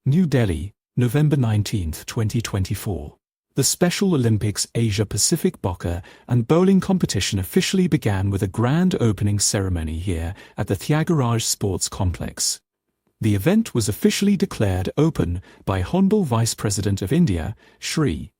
New Delhi, November 19, 2024. The Special Olympics Asia-Pacific Bocce and Bowling competition officially began with a grand opening ceremony here at the Thiagaraj Sports Complex. The event was officially declared open by Honorable Vice President of India, Shri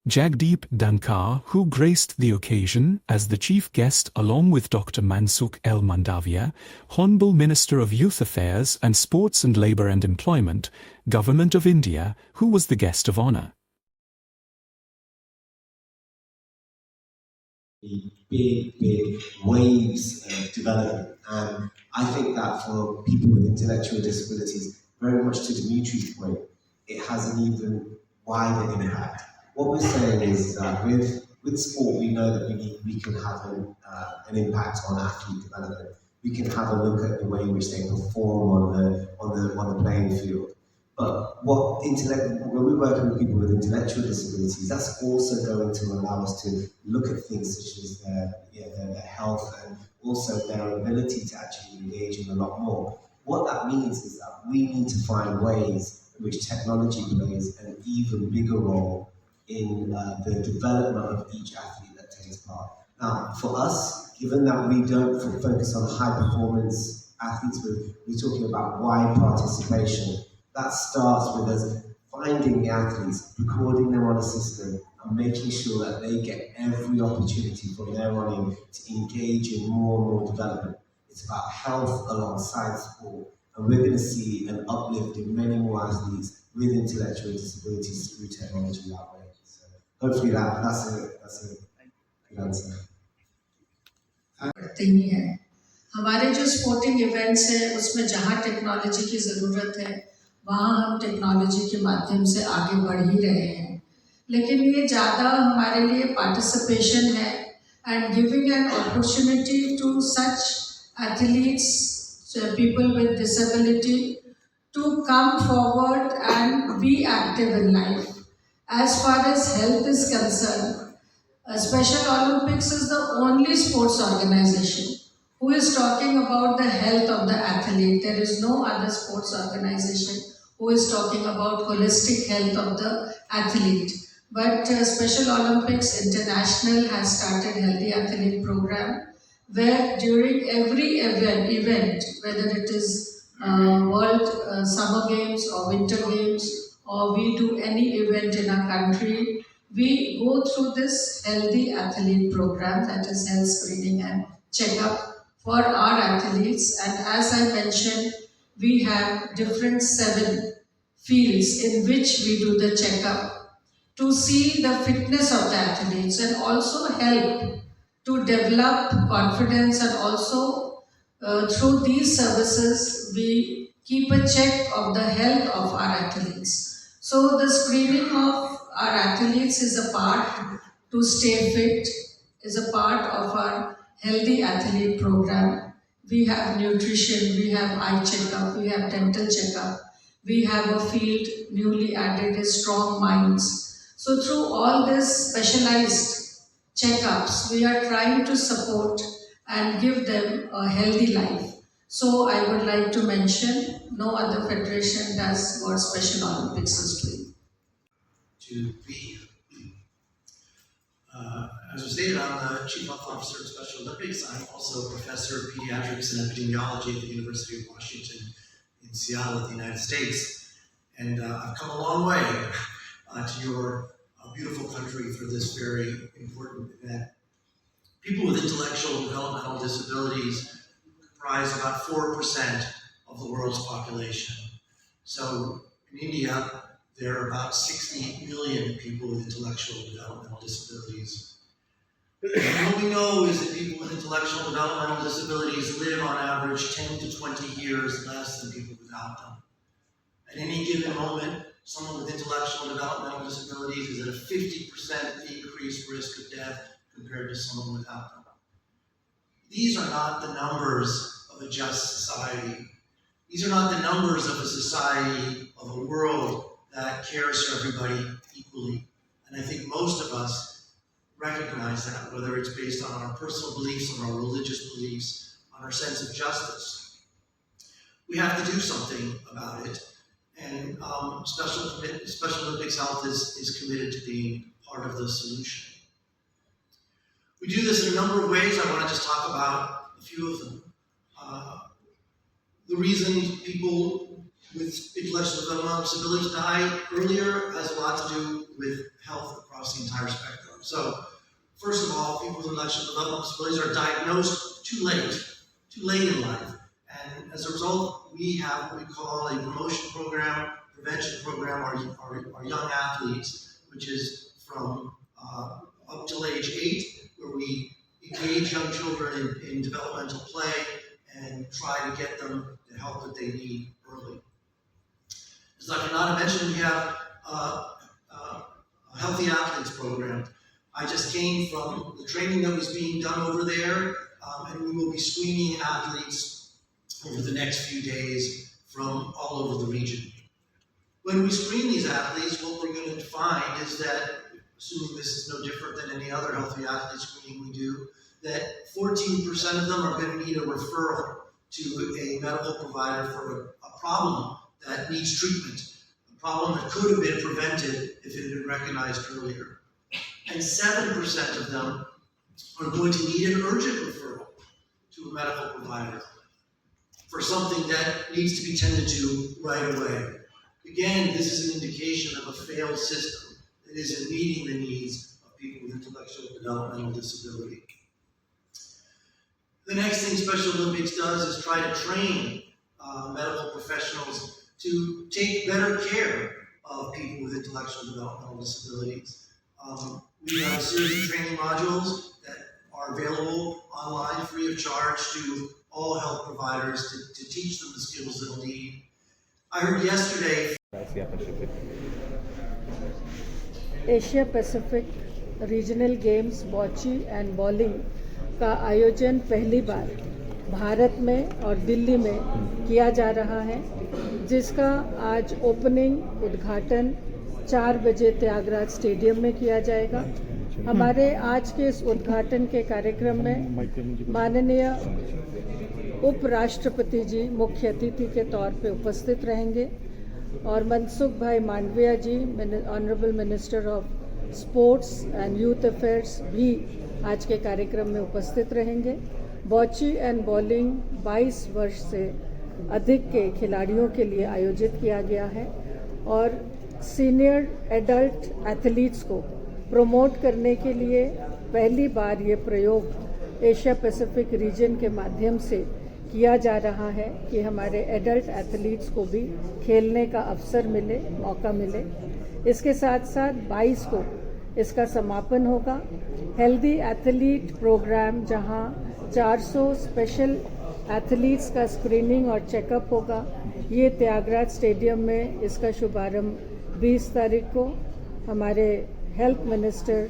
Jagdeep Dhankar, who graced the occasion as the chief guest along with Dr. Mansukh L. Mandavia, Honorable Minister of Youth Affairs and Sports and Labour and Employment, Government of India, who was the guest of honour. Big waves of development, and I think that for people with intellectual disabilities, very much to Dimitri's point, it has an even wider impact. What we're saying is that with sport, we know that we can have an impact on athlete development. We can have a look at the way in which they perform on the playing field. But when we're working with people with intellectual disabilities, that's also going to allow us to look at things such as their health and also their ability to actually engage in a lot more. What that means is that we need to find ways in which technology plays an even bigger role in the development of each athlete that takes part. Now, for us, given that we don't focus on high performance athletes, we're talking about wide participation. That starts with us finding the athletes, recording them on a system, and making sure that they get every opportunity from there on in to engage in more and more development. It's about health alongside sport, and we're going to see an uplift in many more athletes with intellectual disabilities through technology that way. So hopefully that's a good answer. पढ़ते ही हैं हमारे जो sporting events है उसमें जहाँ technology की ज़रूरत है वहाँ हम टेक्नोलॉजी के माध्यम से आगे बढ़ ही रहे हैं लेकिन ये ज़्यादा हमारे लिए पार्टिसिपेशन है and giving an opportunity to such athletes people with disability to come forward and be active in life. As far as health is concerned, Special Olympics is the only sports organization who is talking about the health of the athlete. There is no other sports organization who is talking about holistic health of the athlete. But Special Olympics International has started Healthy Athlete Program, where during every event, whether it is World Summer Games or Winter Games, or we do any event in our country, we go through this Healthy Athlete Program, that is health screening and checkup for our athletes. And as I mentioned, we have different 7 fields in which we do the checkup to see the fitness of the athletes and also help to develop confidence, and also through these services we keep a check of the health of our athletes. So the screening of our athletes is a part to stay fit, is a part of our Healthy Athlete Program. We have nutrition, we have eye checkup, we have dental checkup, we have a field newly added is Strong Minds. So through all this specialized checkups, we are trying to support and give them a healthy life. So I would like to mention, no other federation does what Special Olympics is doing. To be, as was stated, I'm the Chief Health Officer of Special Olympics. I'm also a Professor of Pediatrics and Epidemiology at the University of Washington in Seattle, the United States. And I've come a long way to your beautiful country for this very important event. People with intellectual and developmental disabilities comprise about 4% of the world's population. So in India, there are about 60 million people with intellectual and developmental disabilities. And what we know is that people with intellectual and developmental disabilities live on average 10 to 20 years less than people without them. At any given moment, someone with intellectual and developmental disabilities is at a 50% increased risk of death compared to someone without them. These are not the numbers of a just society. These are not the numbers of a society, of a world that cares for everybody equally. And I think most of us recognize that, whether it's based on our personal beliefs, on our religious beliefs, on our sense of justice. We have to do something about it. And Special Olympics Health is committed to being part of the solution. We do this in a number of ways. I want to just talk about a few of them. The reason people with intellectual developmental disabilities die earlier has a lot to do with health across the entire spectrum. So, first of all, people with intellectual developmental disabilities are diagnosed too late in life. And as a result, we have what we call a promotion program, prevention program, our young athletes, which is from up till age 8, where we engage young children in developmental play and try to get them the help that they need early. As Dr. Nada mentioned, we have a Healthy Athletes program. I just came from the training that was being done over there, and we will be screening athletes over the next few days from all over the region. When we screen these athletes, what we're going to find is that, assuming this is no different than any other healthy athlete screening we do, that 14% of them are going to need a referral to a medical provider for a problem that needs treatment, a problem that could have been prevented if it had been recognized earlier. And 7% of them are going to need an urgent referral to a medical provider for something that needs to be tended to right away. Again, this is an indication of a failed system that isn't meeting the needs of people with intellectual developmental disability. The next thing Special Olympics does is try to train medical professionals to take better care of people with intellectual developmental disabilities. We have a series of training modules that are available online free of charge to all health providers to teach them the skills they'll need. I heard yesterday Asia Pacific regional games bocce and bowling का आयोजन पहली बार भारत में और दिल्ली में किया जा रहा है, जिसका आज ओपनिंग उद्घाटन 4 बजे त्यागराज स्टेडियम में किया जाएगा। हमारे आज के इस उद्घाटन के कार्यक्रम में माननीय उपराष्ट्रपति जी मुख्य अतिथि के तौर पे उपस्थित रहेंगे और Mansukh bhai Mandaviya ji, honourable minister of sports and youth affairs, भी आज के कार्यक्रम में उपस्थित रहेंगे। बॉची एंड बॉलिंग 22 वर्ष से अधिक के खिलाड़ियों के लिए आयोजित किया गया है और सीनियर एडल्ट एथलीट्स को प्रमोट करने के लिए पहली बार ये प्रयोग एशिया पैसिफिक रीजन के माध्यम से किया जा रहा है कि हमारे एडल्ट एथलीट्स को भी खेलने का अवसर मिले, मौका मिले। इसके साथ साथ 22 को इसका समापन होगा। हेल्दी एथलीट प्रोग्राम, जहां 400 स्पेशल एथलीट्स का स्क्रीनिंग और चेकअप होगा, ये त्यागराज स्टेडियम में इसका शुभारंभ 20 तारीख को हमारे हेल्थ मिनिस्टर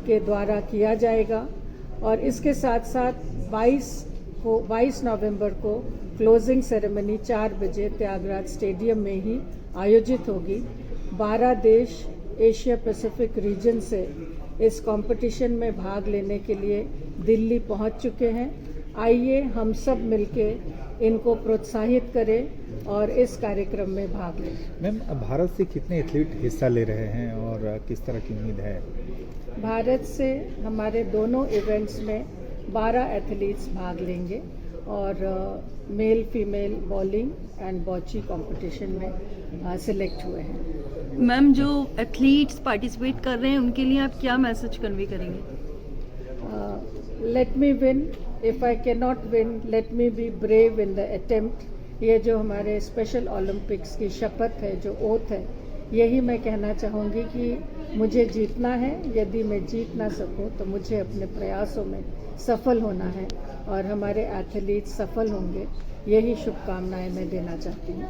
के द्वारा किया जाएगा और इसके साथ साथ 22 नवंबर को क्लोजिंग सेरेमनी 4 बजे त्यागराज स्टेडियम में ही आयोजित होगी। 12 देश एशिया पैसिफिक रीजन से इस कंपटीशन में भाग लेने के लिए दिल्ली पहुंच चुके हैं। आइए हम सब मिलके इनको प्रोत्साहित करें और इस कार्यक्रम में भाग लें। मैम, भारत से कितने एथलीट हिस्सा ले रहे हैं और किस तरह की उम्मीद है? भारत से हमारे दोनों इवेंट्स में 12 एथलीट्स भाग लेंगे और male female bowling and bocce competition में सिलेक्ट हुए हैं। मैम, जो एथलीट्स पार्टिसिपेट कर रहे हैं उनके लिए आप क्या मैसेज कन्वे करेंगे? Let me win, if I can not win let me be brave in the attempt. ये जो हमारे स्पेशल ओलंपिक्स की शपथ है, जो ओथ है, यही मैं कहना चाहूँगी कि मुझे जीतना है। यदि मैं जीत ना सकूँ तो मुझे अपने प्रयासों में सफल होना है और हमारे एथलीट सफल होंगे, यही शुभकामनाएं मैं देना चाहती हूँ।